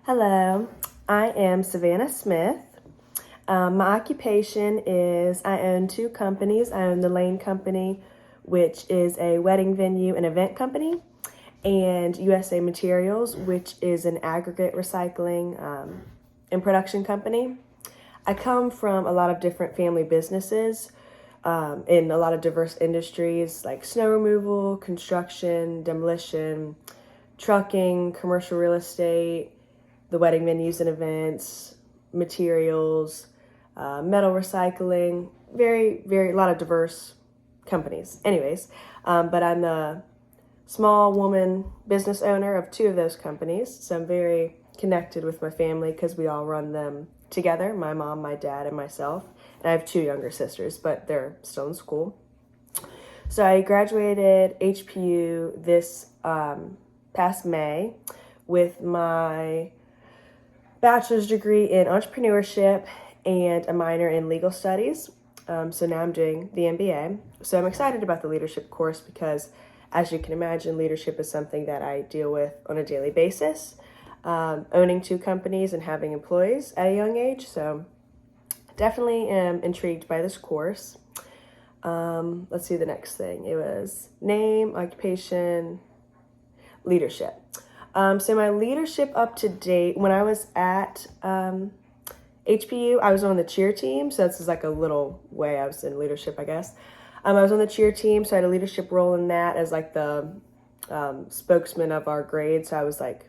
Hello, I am Savannah Smith. My occupation is I own two companies. I own the Lane Company, which is a wedding venue and event company, and USA Materials, which is an aggregate recycling and production company. I come from a lot of different family businesses in a lot of diverse industries like snow removal, construction, demolition, trucking, commercial real estate, the wedding venues and events, materials, metal recycling, a lot of diverse companies. Anyways, but I'm the small woman business owner of two of those companies, so I'm very connected with my family because we all run them together, my mom, my dad, and myself. And I have two younger sisters, but they're still in school. So I graduated HPU this past May with my bachelor's degree in entrepreneurship and a minor in legal studies. So now I'm doing the MBA. So I'm excited about the leadership course because, as you can imagine, leadership is something that I deal with on a daily basis. Owning two companies and having employees at a young age. So definitely am intrigued by this course. Let's see the next thing. It was name, occupation, leadership. So my leadership up to date, when I was at HPU, I was on the cheer team. So this is like a little way I was in leadership, I guess. I was on the cheer team, so I had a leadership role in that as like the spokesman of our grade. So I was like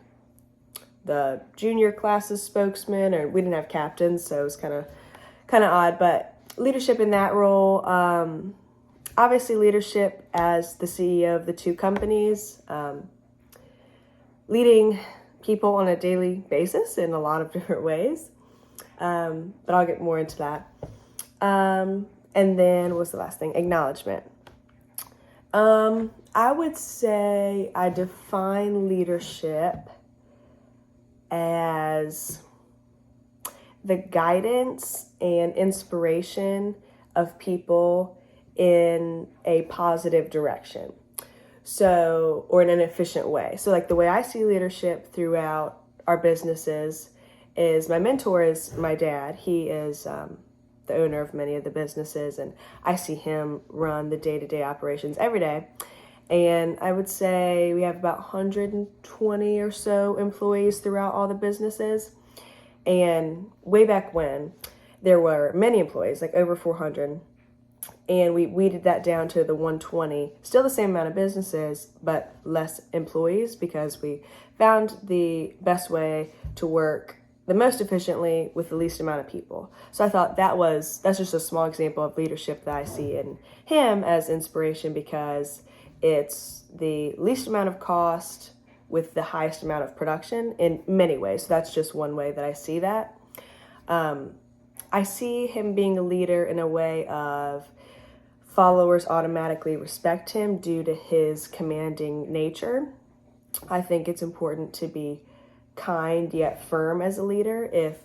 the junior class's spokesman, or we didn't have captains, so it was kind of odd. But leadership in that role, obviously leadership as the CEO of the two companies, leading people on a daily basis in a lot of different ways. But I'll get more into that. And then what's the last thing? Acknowledgement. I would say I define leadership as the guidance and inspiration of people in a positive direction. So, or in an efficient way. So like the way I see leadership throughout our businesses is my mentor is my dad. He is the owner of many of the businesses, and I see him run the day-to-day operations every day. And I would say we have about 120 or so employees throughout all the businesses. And way back when, there were many employees, like over 400. And we weeded that down to the 120, still the same amount of businesses, but less employees, because we found the best way to work the most efficiently with the least amount of people. So I thought that's just a small example of leadership that I see in him as inspiration, because it's the least amount of cost with the highest amount of production in many ways. So that's just one way that I see that. I see him being a leader in a way of followers automatically respect him due to his commanding nature. I think it's important to be kind yet firm as a leader. If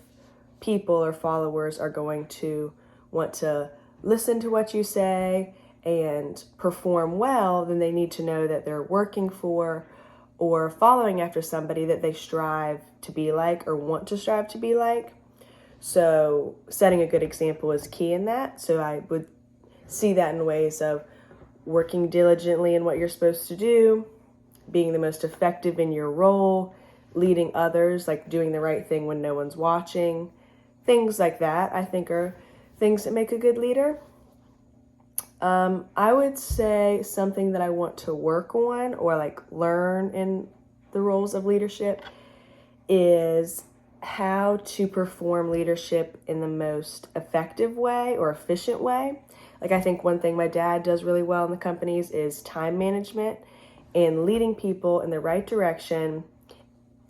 people or followers are going to want to listen to what you say and perform well, then they need to know that they're working for or following after somebody that they strive to be like or want to strive to be like. So setting a good example is key in that. So I would see that in ways of working diligently in what you're supposed to do, being the most effective in your role, leading others, like doing the right thing when no one's watching. Things like that, I think, are things that make a good leader. I would say something that I want to work on or like learn in the roles of leadership is how to perform leadership in the most effective way or efficient way. Like I think one thing my dad does really well in the companies is time management and leading people in the right direction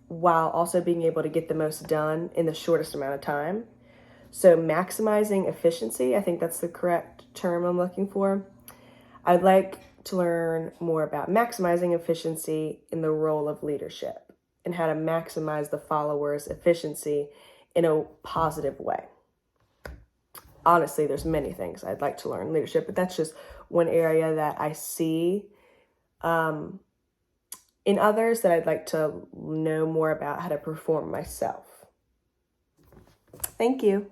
while also being able to get the most done in the shortest amount of time. So maximizing efficiency, I think that's the correct term I'm looking for. I'd like to learn more about maximizing efficiency in the role of leadership and how to maximize the followers' efficiency in a positive way. Honestly, there's many things I'd like to learn in leadership, but that's just one area that I see in others that I'd like to know more about how to perform myself. Thank you.